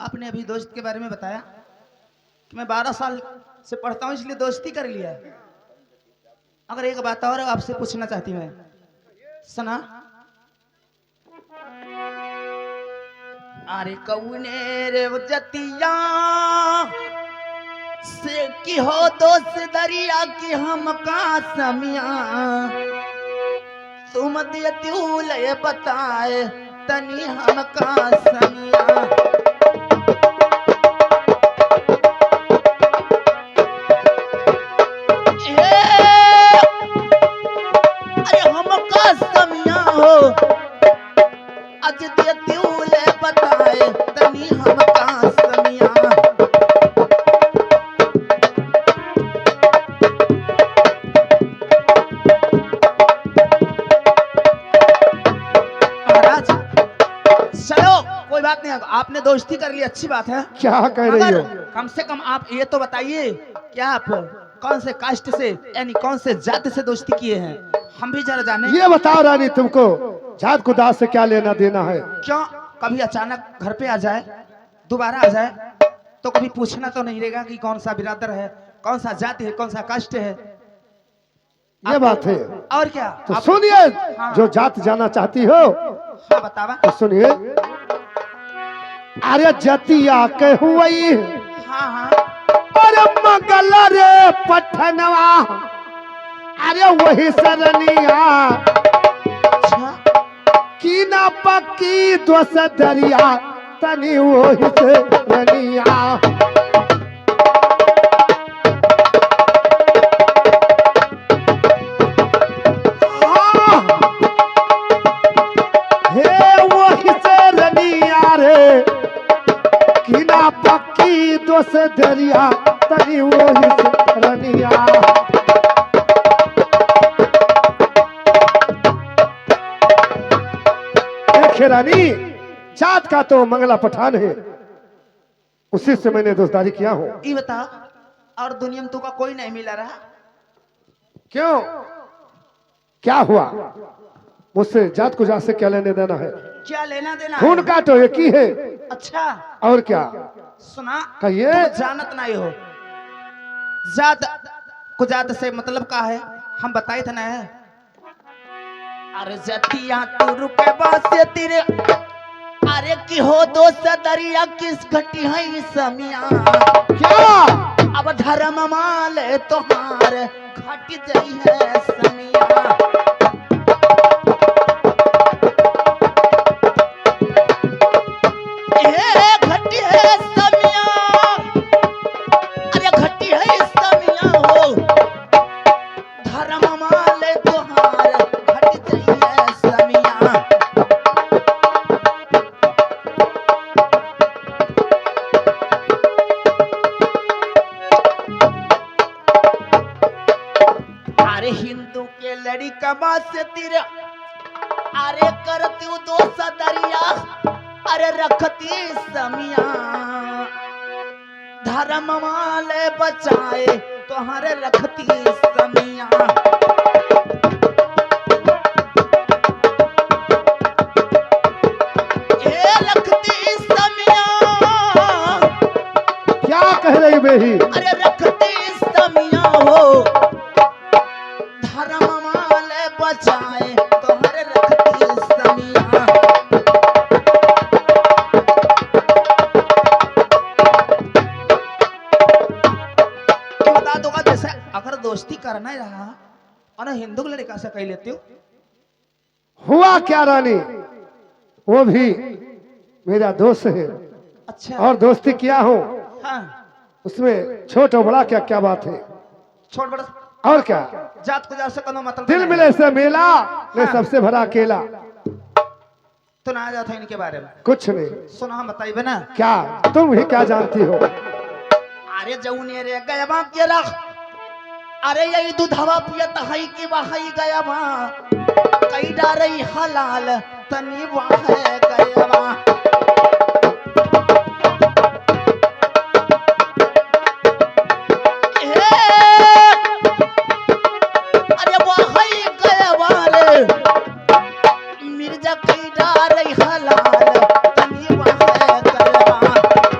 आपने अभी दोस्त के बारे में बताया कि मैं 12 साल से पढ़ता हूँ इसलिए दोस्ती कर लिया। अगर एक बात और आपसे पूछना चाहती मैं, सुना। अरे कौने रे जतिया से की हो दोस्त दरिया की हम का समिया, तुम दियतूल बताए तनी हम का समिया। अरे हम का समिया हो अज दियतूल बताए तनी हम का समिया। कोई बात नहीं, आपने दोस्ती कर ली अच्छी बात है। क्या कह रही हो? कम से कम आप ये तो बताइए कि आप कौन से कास्ट से यानी कौन से जाति से दोस्ती किए हैं, हम भी जरा जाने। ये बताओ रानी, तुमको जात खुदा से क्या लेना देना है? क्यों कभी अचानक घर पे आ जाए, दोबारा आ जाए तो कभी पूछना तो नहीं रहेगा कि कौन सा बिरादर है, कौन सा जाति है, कौन सा कास्ट है? ये बात है। और क्या तो सुनिए, हाँ। जो जात जाना चाहती हो हाँ बतावा। तो सुनिए। अरे जतिया के हुई, हाँ हाँ अरे मगल रे पठनवा, अरे वही सरनिया अच्छा। की ना पक्की दोस दरिया तनी वही सरनिया। पक्की दोस दरिया तनी वही रनिया। देखे रानी, जात का तो मंगला पठान है, उसी से मैंने दोस्तारी किया हूँ। ये बता, और दुनिया में तुमको कोई नहीं मिला रहा? क्यों, क्या हुआ? मुझसे जात को जात से क्या लेने देना है? क्या लेना देना खून का तो एक ही है। अच्छा और क्या? सुना, कहिए। तुम जानत नहीं हो जात को जात से मतलब का है, हम बताए थे ना। अरे जतिया तू रुके बासे तेरे, अरे की हो दोस्त दरिया किस घटी है समिया। क्या अब धर्म माले तोहार घट जाई है समिया। हिंदू के लड़ी कमा से तेरे, अरे करती दोस्त दरिया, अरे रखती समिया। धर्म वाले बचाए तुम्हारे रखती समिया। रखती समिया। क्या कह रही बेही? अरे रखती समिया हो, धर्म वाले बचाए तुम्हारे रखती समिया। बता दूंगा, जैसे अगर दोस्ती करना ही रहा और हिंदू के लड़का से कह लेती हो। हुआ क्या रानी, वो भी मेरा दोस्त है। अच्छा। और दोस्ती किया हूँ, हाँ। उसमें छोट और बड़ा क्या क्या बात है? छोट बड़ा और क्या? जात को जात से कोनो मतलब दिल नहीं मिले से मेला, मैं हाँ। सबसे भरा अकेला। तो ना जाता इनके बारे में कुछ नहीं। सुना, हम बताइए ना। क्या तुम ही क्या जानती हो? अरे जौने रे गया के रख, अरे यही दूधवा पियत हई कि वही गया कई डारई हलाल तनी वह गया। अरे वही गया रे मिर्जा कई डारई हलाल तनी वह गया।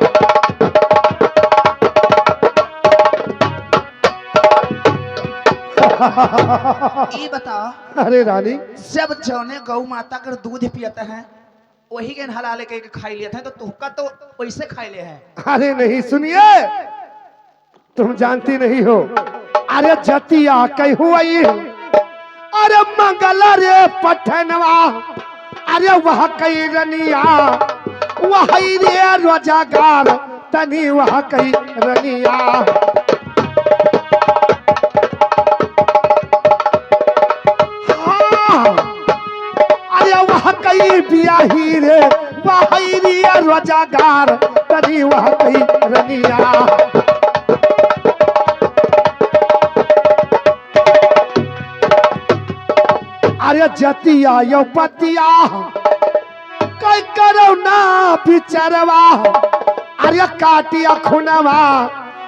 ये बताओ, अरे रानी, जब जौने गौ माता कर दूध पियते हैं वही के नहला लेके खाई लेते हैं, तो तुहका तो वैसे खाई ले है। अरे नहीं, सुनिए, तुम जानती नहीं हो। अरे जतिया कहू अरे मंगल रे पठनवा, अरे वह कई रनिया, वही रे रोजागार तनी वह कई रनिया। अरे वह कई बियाही रे, वही रे रोजागार तनी वह कई रनिया। अरे जतिया यो पतिया कई करो ना बिचरवा, अरे काटिया खुनवा,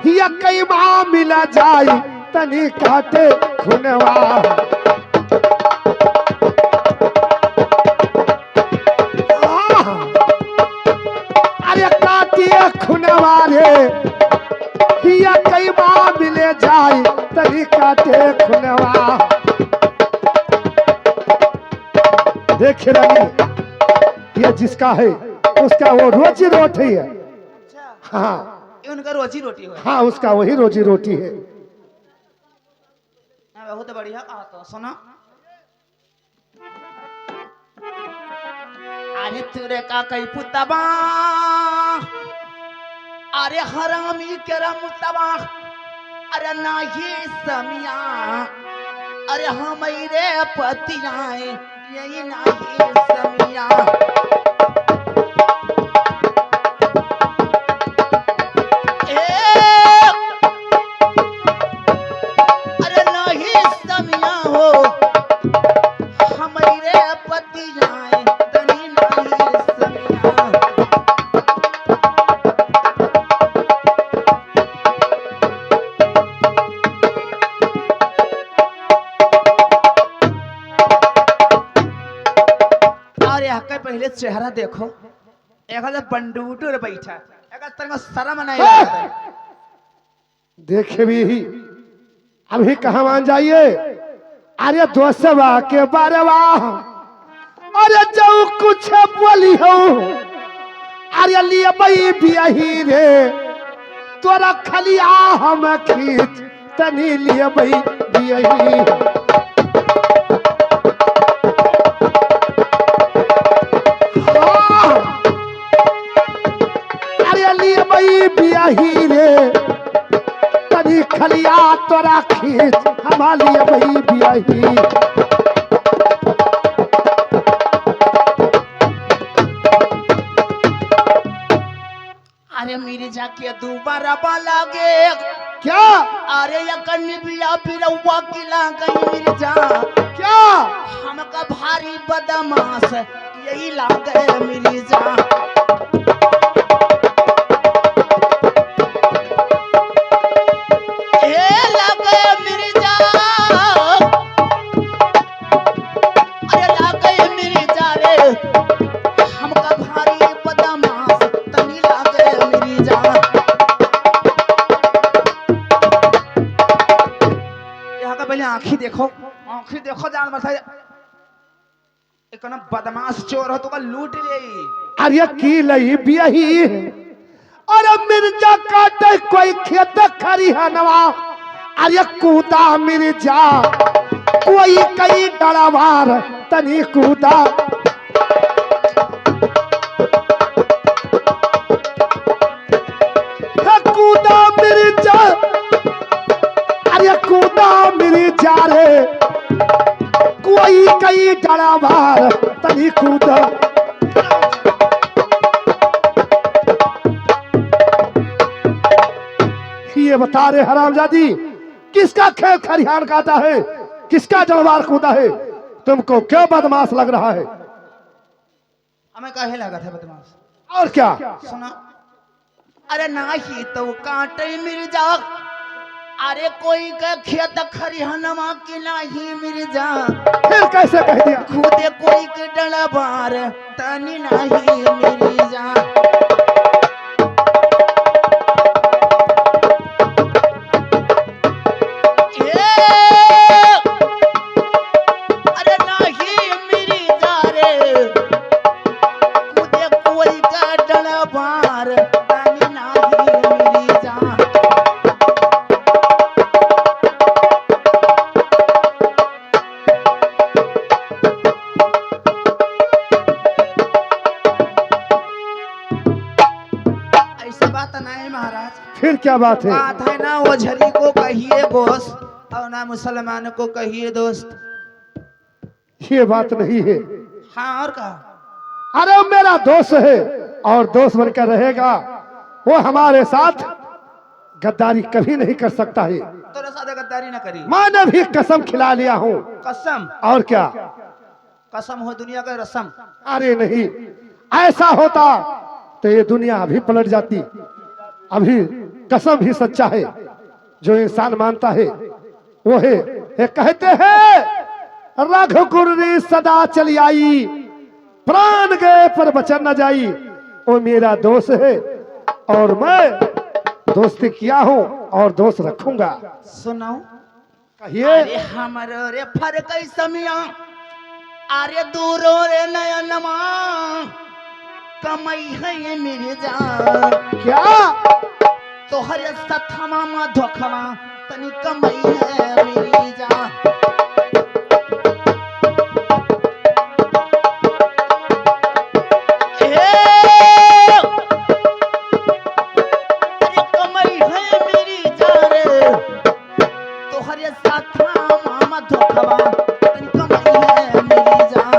ये कई माँ मिला जाई तनी काटे खुनवा। अरे काटिया खुनवा रे, ये कई माँ मिले जाई तनी काटे खुनवा। देखिए रानी, ये जिसका है उसका वो रोजी रोटी है। अच्छा, हाँ ये उनका रोजी रोटी है। हाँ, उसका वही रोजी रोटी है। बहुत बढ़िया कहा तो सुनो। अरे तेरे का कई पुतबा, अरे हरामी केरा मुतबा, अरे ना ये समिया, अरे हमारे पतियाए यही ना ये समिया। अरे नहीं समिया हो, हमारे पतियाए तनी नहीं समिया। पहले चेहरा देखो, एक बंडूटूर बैठा, एक तरह शर्म नहीं आता। देखे भी अभी कहा मान जाइए। अरे दोस्तवा के बारवा, अरे जो कुछ बोली हो, अरे लिए बई बियाही रे, तोरा खलिया हम खींच तनी लिए बई बियाही। बियाही रे तनी खलिया तोरा खींच हमारी वही बियाही। अरे मेरी जाके दोबारा बालागे क्या? अरे या कन्नी बिया फिर हुआ किला गई मेरी जा क्या? हमका भारी बदमाश यही लागे मेरी जा। आँखी देखो, आँखी देखो, जान मत एक ना बदमाश चोर हो तो का लूट ले। अरे की लई बियाही, अरे मिर्जा काटे कोई खेत खरिहनवा, अरे कूदा मिर्जा कोई कई डरावार तनी कूदा। कूदा मिर्जा, अरे कूदा मिर्जा रे कोई कई डरावार तनी कूदा। ये बता रहे हरामजादी, किसका खेत खरिहान काटा है, किसका जलवार कूदा है? तुमको क्यों बदमाश लग रहा है? हमें काहे लगा था बदमाश? और क्या? सुना, अरे ना ही तो काटे मिर्जा, अरे कोई का खेत खरिहानमा की नहीं मिर्जा। फिर कैसे कह दिया? खुदे कोई के डलबार तनी नहीं मिर्जा। पार रानी नाही मेरी जान। ऐसा बात नहीं महाराज, फिर क्या बात है? बात है ना वो झरी को कहिए गोश्त और ना मुसलमान को कहिए दोस्त। ये बात नहीं है। हाँ और कहा? अरे वो मेरा दोस्त है और दोस्त बनकर रहेगा। वो हमारे साथ गद्दारी कभी नहीं कर सकता है। तोरा साथ गद्दारी ना करी। मैंने भी कसम खिला लिया हूँ। कसम? और क्या? कसम हो दुनिया का रसम। अरे नहीं, ऐसा होता तो ये दुनिया अभी पलट जाती। अभी कसम ही सच्चा है। जो इंसान मानता है वो है। ये कहते हैं रघुकुरी सदा चली आई, प्राण गए पर वचन न जाई। वो मेरा दोस्त है और मैं दोस्ती किया हूँ और दोस्त रखूंगा। सुनो कहिए। अरे हमरो रे फरक समिया, अरे दूरो रे नयनमा, कमई है ये मेरे जान। क्या? तोहरे सथमा मा धोखमा तनी कमई है मेरी जान। अरे कमई है मेरी जान, तोहरे सथमा मा धोखमा तनी कमई है मेरी जान।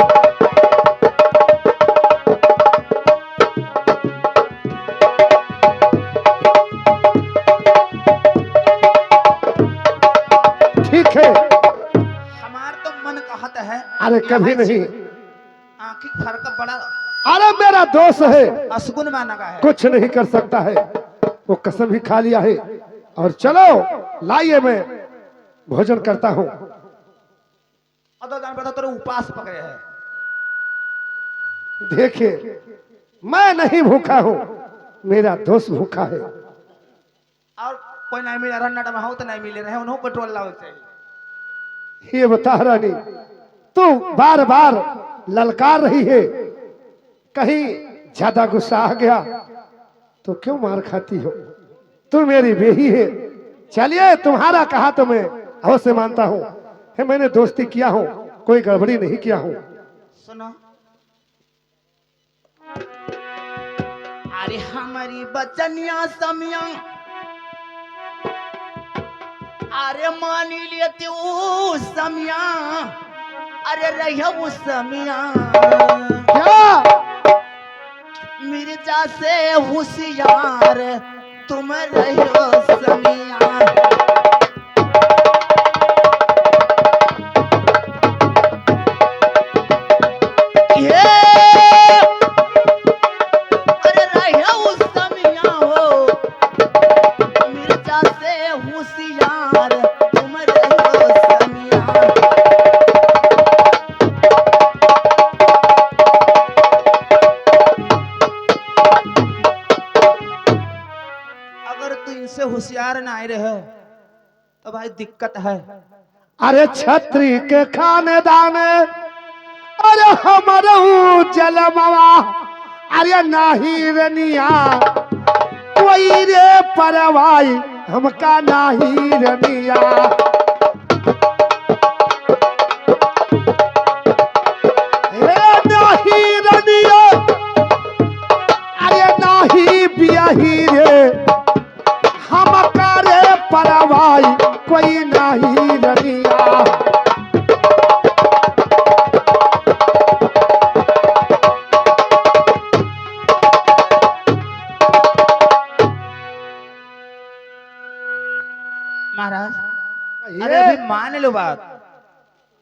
ठीक है। हमार तो मन कहत है। अरे कभी नहीं। आंखी फरक बड़ा अरे मेरा दोस्त है, असगुन माना का है। कुछ नहीं कर सकता है। वो कसम ही खा लिया है। और चलो लाइए, मैं भोजन करता हूँ। अदो जान बता तेरे उपास पकड़े है। देखिए मैं नहीं भूखा हूँ, मेरा दोस्त भूखा है। और कोई नहीं मिले रन्नाटा में हो तो नहीं मिले रहे उन्हों पेट्रोल लाओ चाहिए। ये बता रानी, तू बार बार ललकार रही है, कहीं ज्यादा गुस्सा आ गया तो क्यों मार खाती हो? तू मेरी बेही है। चलिए तुम्हारा कहा तो मैं अवश्य मानता हूँ। है मैंने दोस्ती किया हूँ, कोई गड़बड़ी नहीं किया हूँ। सुनो अरे हमारी बचनिया समिया, अरे मानी लिए तू समिया, अरे रहियो समिया। क्या? मिर्जा से होशियार तुम रहियो समिया। ये अरे रहियो समिया हो, मिर्जा से होशियार तुम रहियो समिया। अगर तू इनसे होशियार ना आए रहे तो भाई दिक्कत है। अरे छत्री के खानदान, अरे हमारू जलमवा, अरे नाही रनिया कोई रे परवाई, हमका नाही रनिया। रे नाही रनिया, अरे नाही बियाही रे, हमका रे परवाई कोई नाही रनिया। महाराज अरे अभी मान लो बात,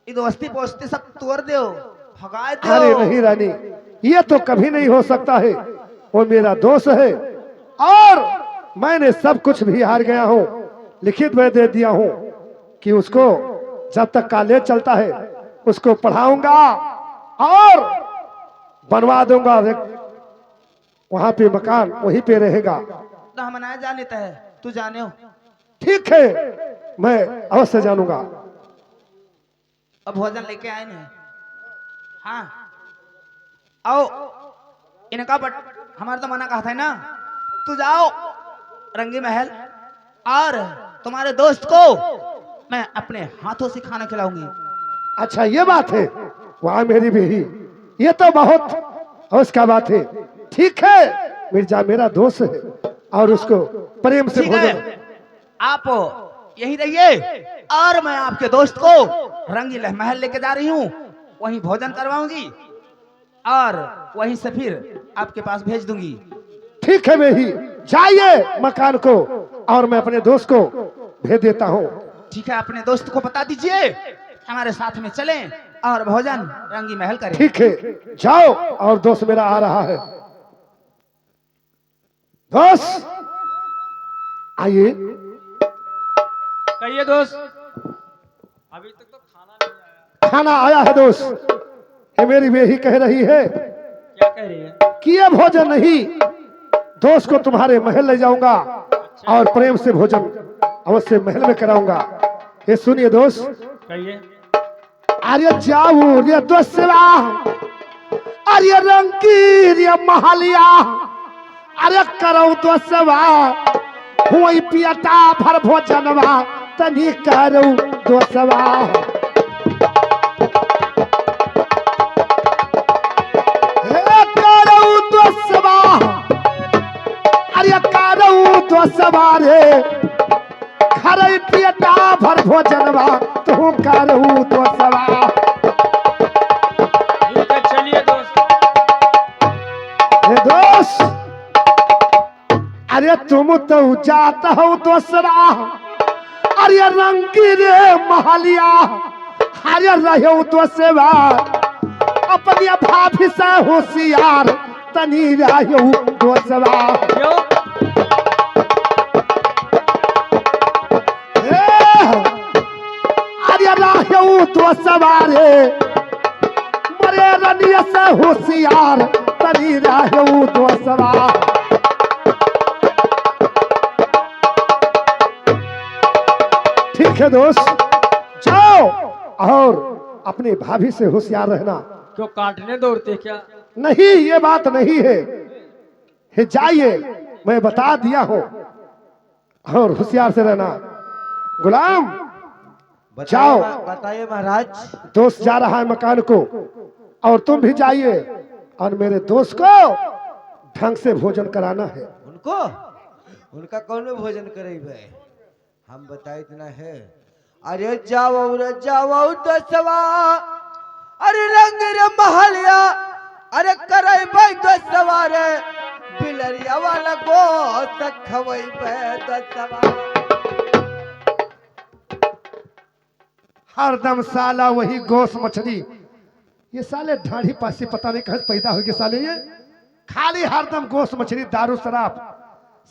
ये दोस्ती पोस्ती सब तोड़ दो, भगा दो। अरे नहीं रानी, ये तो कभी नहीं हो सकता है। वो मेरा दोस्त है और मैंने सब कुछ भी हार गया हूँ। लिखित में दे दिया हूँ कि उसको जब तक कॉलेज चलता है उसको पढ़ाऊंगा और बनवा दूंगा। वहां पे मकान वहीं पे रहेगा। तो हम ना जान लेता है, तू जाने हो। ठीक है, मैं अवश्य जानूंगा। अब भोजन लेके आए ना। हाँ आओ, इनका हमारा तो मना कहा था ना, तू जाओ रंगी महल और तुम्हारे दोस्त को मैं अपने हाथों से खाना खिलाऊंगी। अच्छा ये बात है, वहां मेरी बेही, ये तो बहुत उसका बात है। ठीक है, मिर्जा मेरा दोस्त है और उसको प्रेम से ठीक है, भोजन। आप यही रहिए और मैं आपके दोस्त को रंगी महल लेके जा रही हूँ, वहीं भोजन करवाऊंगी और वहीं से फिर आपके पास भेज दूंगी। ठीक है बेही, जाइए मकान को और मैं अपने दोस्त को भेज देता हूँ। ठीक है, अपने दोस्त को बता दीजिए हमारे साथ में चलें और भोजन रंगी महल करें। ठीक है, जाओ और दोस्त मेरा आ रहा है। दोस्त आइए। कहिए दोस्त। अभी तक तो खाना नहीं आया। खाना आया है दोस्त। ये मेरी बेही कह रही है क्या कह रही है? कि ये भोजन नहीं, दोस्त को तुम्हारे महल ले जाऊंगा और प्रेम से भोजन अवश्य महल में कराऊंगा। ये सुनिए दोस्त। कहिए। अरे जाऊ रे दोस्तरा, अरे रंगी रे महलिया, अरे करो दोस्तवा, हुई पियता भर भोजनवा, तनी करो दोस्तवा। हे करो दोस्तवा, अरे करो दोस्तवा रे, खरई पियता भर भोजनवा, तू करू दोस्तवा। ठीक है, चलिए दोस्त। हे दोस्त, अरे तुम तो जाता हो दोसरा, अरे रंगी रे महलिया, अरे रहो दोसवा, अपनी भाभी से होशियार, तनी रहो दोसवा। क्यों? अरे रहो दोसवा रे, मरे रनिया से होशियार, तनी रहो दोसवा। ठीक है दोस्त, जाओ और अपनी भाभी से होशियार रहना। क्यों काटने दौड़ते क्या? नहीं, ये बात नहीं है। हे जाइए, मैं बता दिया हूं और होशियार से रहना। गुलाम जाओ। बताइए महाराज। दोस्त जा रहा है मकान को और तुम भी जाइए और मेरे दोस्त को ढंग से भोजन कराना है। उनको उनका कौन भोजन करेबे, हम बताए इतना है। अरे जाओ दसवा, अरे रंग रे महलिया, अरे करेबे दसवा रे, बिलरिया वाला गोश्त खवेबे दसवा। हरदम साला वही गोश्त मछली, ये साले ढाढ़ी पासी पता नहीं कहाँ से पैदा हो गए साले, ये खाली हरदम गोश्त मछली दारू शराब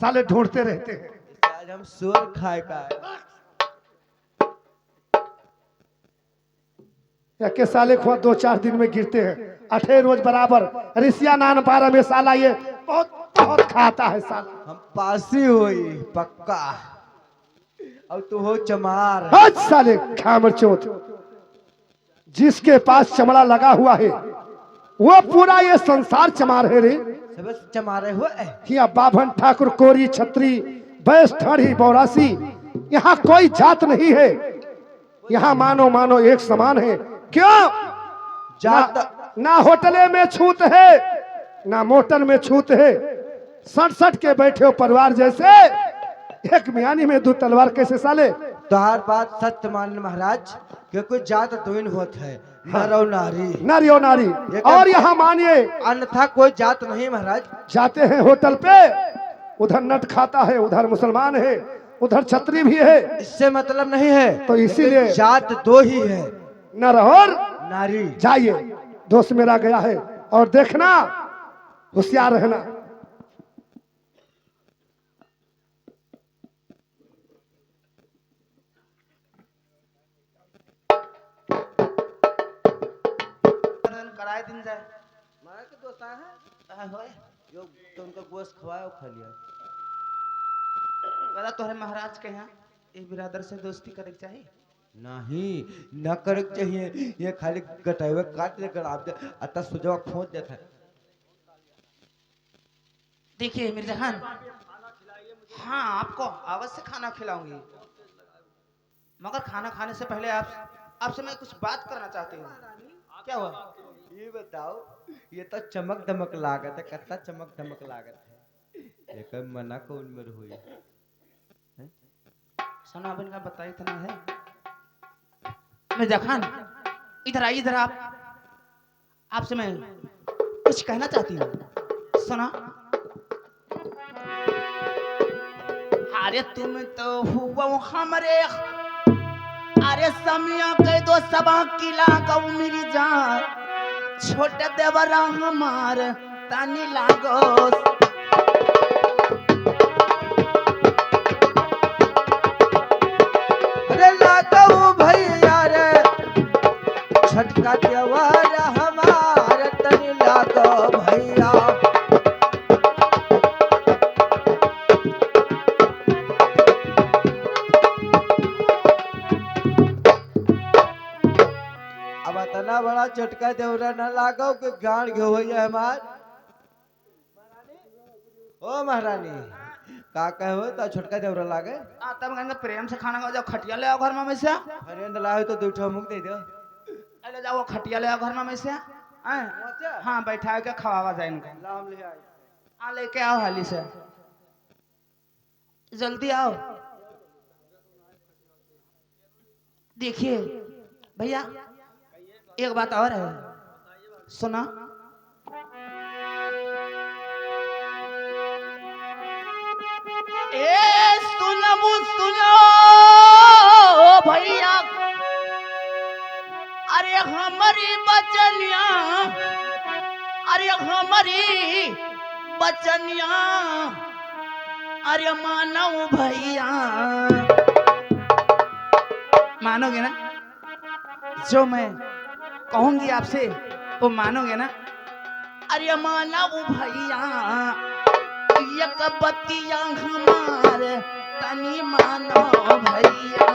साले ढूंढते रहते हैं। आज हम सुअर खाए का है। या के साले खुआ 2-4 दिन में गिरते हैं, 8 रोज बराबर रिसिया नान पारा में साला ये बहुत बहुत खाता है साला। हम पासी हुई पक्का, अब तू हो चमार। आज साले खामर चोट, जिसके पास चमड़ा लगा हुआ है वो पूरा ये संसार चमार है रे। सब चमारे हुए। यहाँ बाभन ठाकुर कोरी छत्री बैस ठाड़ी बौरासी, यहाँ कोई जात नहीं है। यहाँ मानो मानो एक समान है। क्यों? जात ना होटले में छूत है, ना मोटर में छूत है। सट सट के बैठे हो परिवार जैसे, एक मियानी में 2 तलवार कैसे साले। तोहार बात सत्य मान महाराज, कि कोई जात दोइन होत है, नर और नारी। नारी और नारी। और यहाँ मानिए अन्यथा कोई जात नहीं महाराज। जाते हैं होटल पे, उधर नट खाता है, उधर मुसलमान है, उधर छत्री भी है, इससे मतलब नहीं है, तो इसीलिए जात 2 ही है, नर और नारी। जाइए, दोस्त मेरा गया है और देखना होशियार रहना। कराए दिन जाए हमारा के दोस्त आया है हाँ, होए। जो तो उनका गोश्त खवाया खा लिया। बता तोहरे महाराज के यहाँ एक बिरादर से दोस्ती करे के चाहिए। नहीं न करे के चाहिए, ये खाली गटावे काट दे कर आप दे, अतः सुजवा खोद देता है। देखिए मिर्जा खान, हाँ आपको अवश्य खाना खिलाऊंगी, मगर खाना खाने से पहले आपसे मैं कुछ बात करना चाहती हूँ। क्या हुआ? ये बताओ, ये तो चमक दमक लागत है, कितना चमक दमक लागत है, एक मना कौन मर हुई हैं? सुना अब इनका बताई इतना है। मिर्जा खान इधर आइए, इधर आपसे मैं कुछ कहना चाहती हूँ, सुना। अरे तुम तो हुआ हमरे, अरे समिया के दो सबा किला गौ मेरी जान, छोटे देवरा हमार तानी लागो। अरे लागो भैया रे, छटका देवर हमार तनी लागो भैया। अब इतना बड़ा चटका देवरा न लागो कि गाड़ घे भैया हमार। ओ महारानी, का कहो तो छोटका देवरा लागे? तब कहने प्रेम से खाना खाओ, जाओ खटिया ले आओ घर में से। अरे लाओ तो दो ठो मुंह दे दो। अरे जाओ खटिया ले आओ घर में से। हाँ बैठा के खवावा जाए इनका। लाम ले आए। हाँ लेके आओ हाली से, जल्दी आओ। देखिए भैया एक बात और है, सुना। ए सुनो सुनो भैया, अरे हमारी बचनिया, अरे हमारी बचनिया, अरे मानो भैया, मानोगे ना? जो मैं कहूंगी आपसे वो मानोगे ना? अरे मानो भैया, एक बतिया हमारे तनी मानो भैया।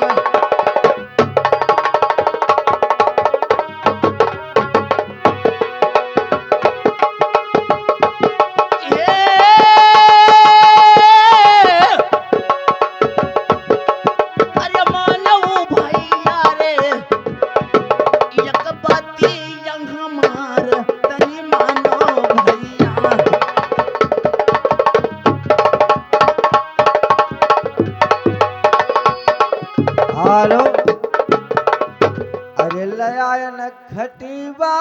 हालो, अरे लयान खटीबा,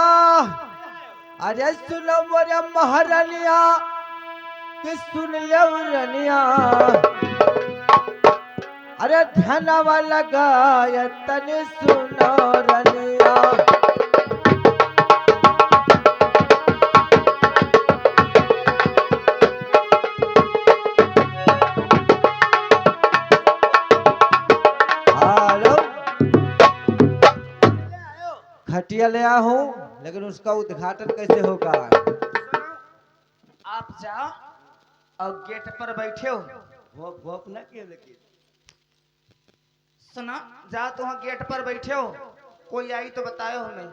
अरे सुनो मोरे महारानिया, कि सुन लो रनिया, अरे धनवा लगाय तने सुनो रनिया। खटिया ले आया हूँ, लेकिन उसका उद्घाटन कैसे होगा? आप जाओ और गेट पर बैठे हो। वो अपना क्यों लेके? सुना, जाओ तुम गेट पर बैठे हो, कोई आई तो बतायो हमें।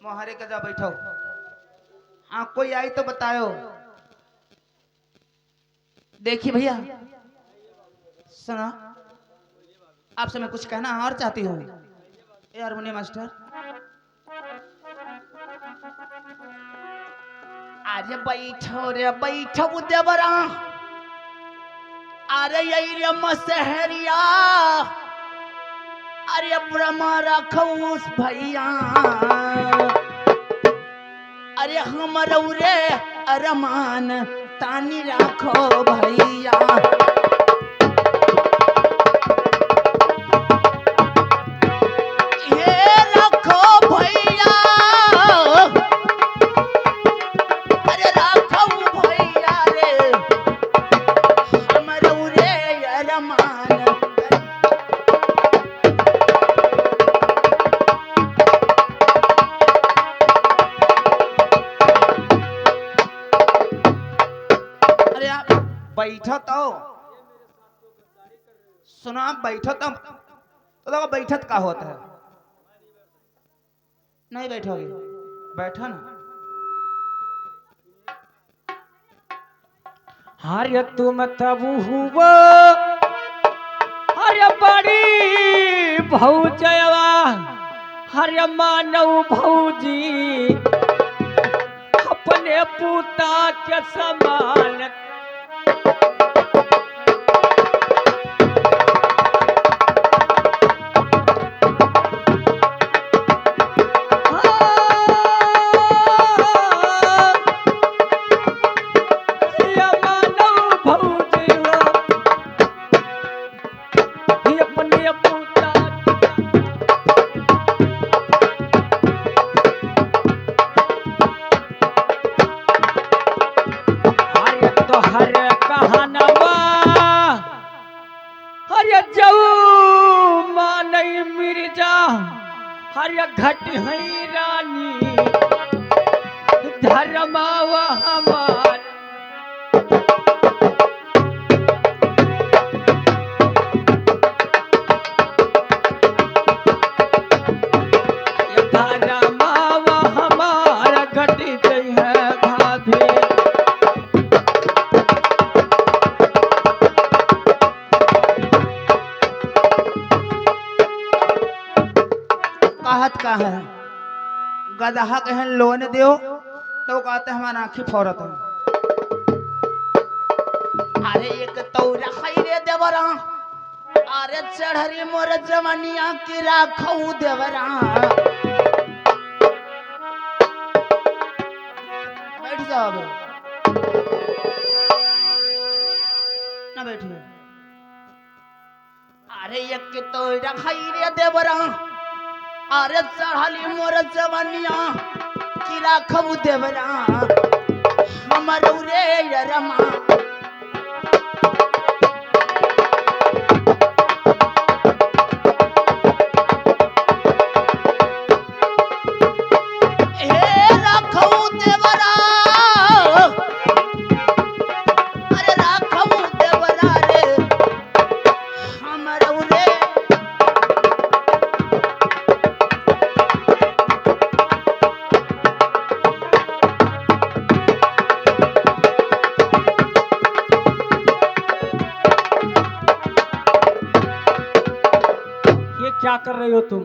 मोहरे का जा बैठो। हाँ कोई आई तो बतायो। देखिए भैया सुना, आपसे मैं कुछ कहना और चाहती हूँ। ए हारमोनियम मास्टर, अरे बैठो रे बैठो देवरा, अरे यही रे मसहरिया, अरे ब्रह्मा रखूस भैया, अरे हमर रे अरमान तानी राखो भैया। बैठो तो सुनो, आप बैठो तो देखो बैठत का होता है। नहीं बैठोगे, बैठो ना। हरे तुम तब हुआ हरे बड़ी भौजवा हरे मानव भौजी अपने पुता के समान घट है रानी धर्मावा हमार धर्मावा हमार घट गई है भाभी कहत का है गदहा कहें लोन दियो तो कहते हमारा आँखी फोरत है। अरे एक तौरा खैरे देवरा अरे चढ़री मोर जमनिया की राखऊ देवरा बैठ जाओ अबे। ना बैठिए। अरे एक तौरा खैरे देवरा अरे चढ़ाली मोर जवनिया की राखब देवरा हमर रे रमा हे राखब देवरा अरे राखब देवरा रे हमर रे क्या कर रही हो तुम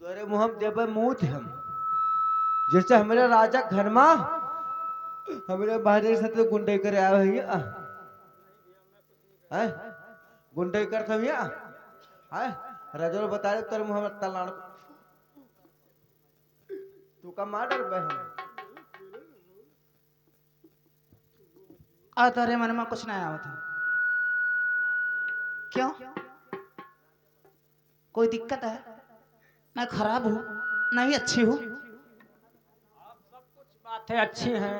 तोरे मुँह देवे मुँह हम जैसे हमारे राजा घर में हमारे बाहर से तो गुंडे करे आए भैया हैं गुंडे कर था भैया हैं राजा ने बता रहे तोरे मुँह में तलाण तू का मार डर बे हम आ तारे मन में कुछ नहीं आया था क्यों कोई दिक्कत है मैं खराब हूँ नहीं अच्छी हूँ बातें अच्छी हैं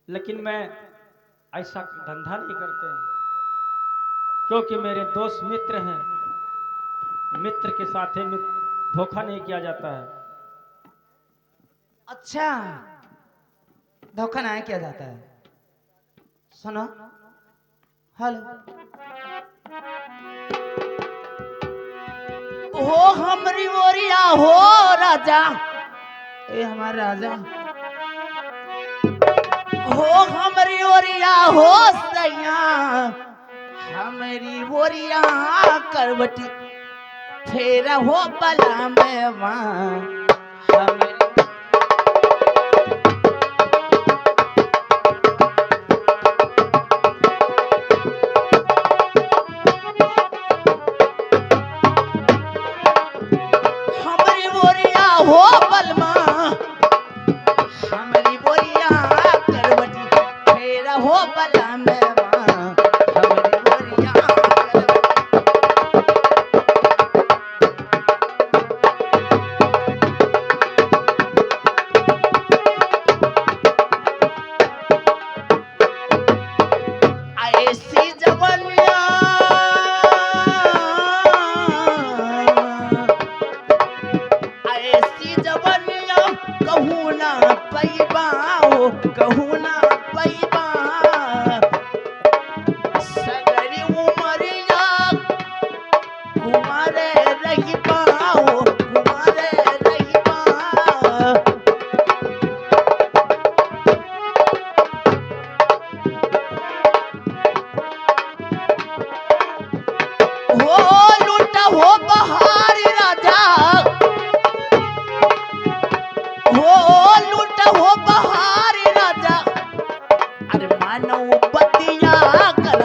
लेकिन मैं ऐसा धंधा नहीं करते हैं क्योंकि मेरे दोस्त मित्र हैं मित्र के साथ ही धोखा नहीं किया जाता है। अच्छा धोखा नहीं किया जाता है। सुनो हेलो हो हमरी ओरिया हो राजा ए हमारा राजा हो हमरी ओरिया हो सैया हमारी ओरिया करवटी फेरा हो बला में हमारी हो बलमा हमारी बोरिया करवटी फेरा हो बला में हमारी बोरिया ऐसी जवनिया ऐसी जवनिया कहूँ ना पैबा हो कहूँ ना पैबा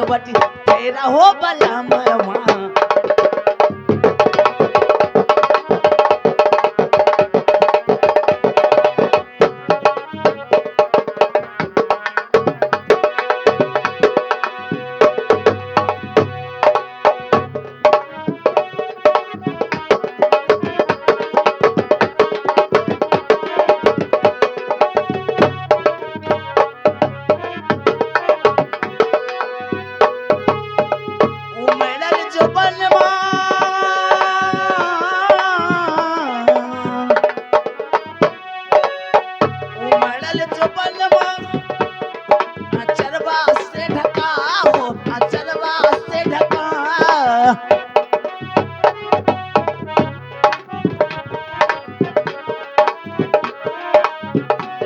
करवट फेरा हो बलमवा। उमड़ल जो बनवा उमड़ल जो बनवा अचरवा से ढका हो अचरवा से ढका।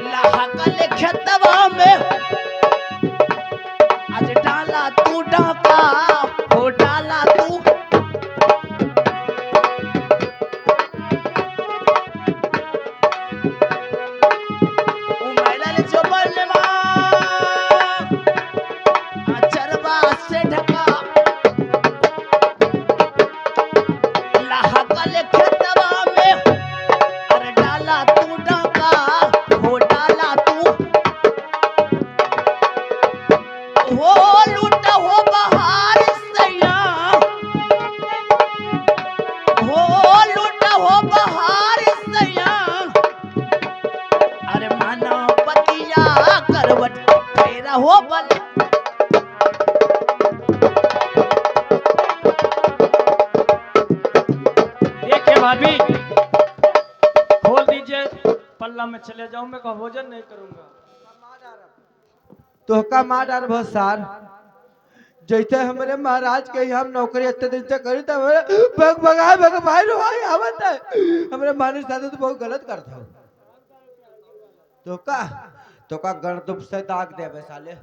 लहकल खेतवा में आज डाला तू डाका हो डाला तू। उमड़ल जो बनवा अचरवा से ढका। लहकल खेतवा में अरे डाला तू डाका हो डाला तू। हो लूट हो बहार सैया हो लूट हो बहार सैया। अरे माना पतिया करवट फेरा हो बल। देखिए भाभी, खोल दीजिए पल्ला में चले जाऊं, मैं का भोजन नहीं करूंगा। तोहका मार डार बहुत सार जैसे हमारे महाराज के हम नौकरी इतने दिन से करी तो भग भाई रो भाई आवत है। हमारे महाराज साथ तो बहुत गलत करता हूँ। तोका तोका गर्दुब से दाग दे साले।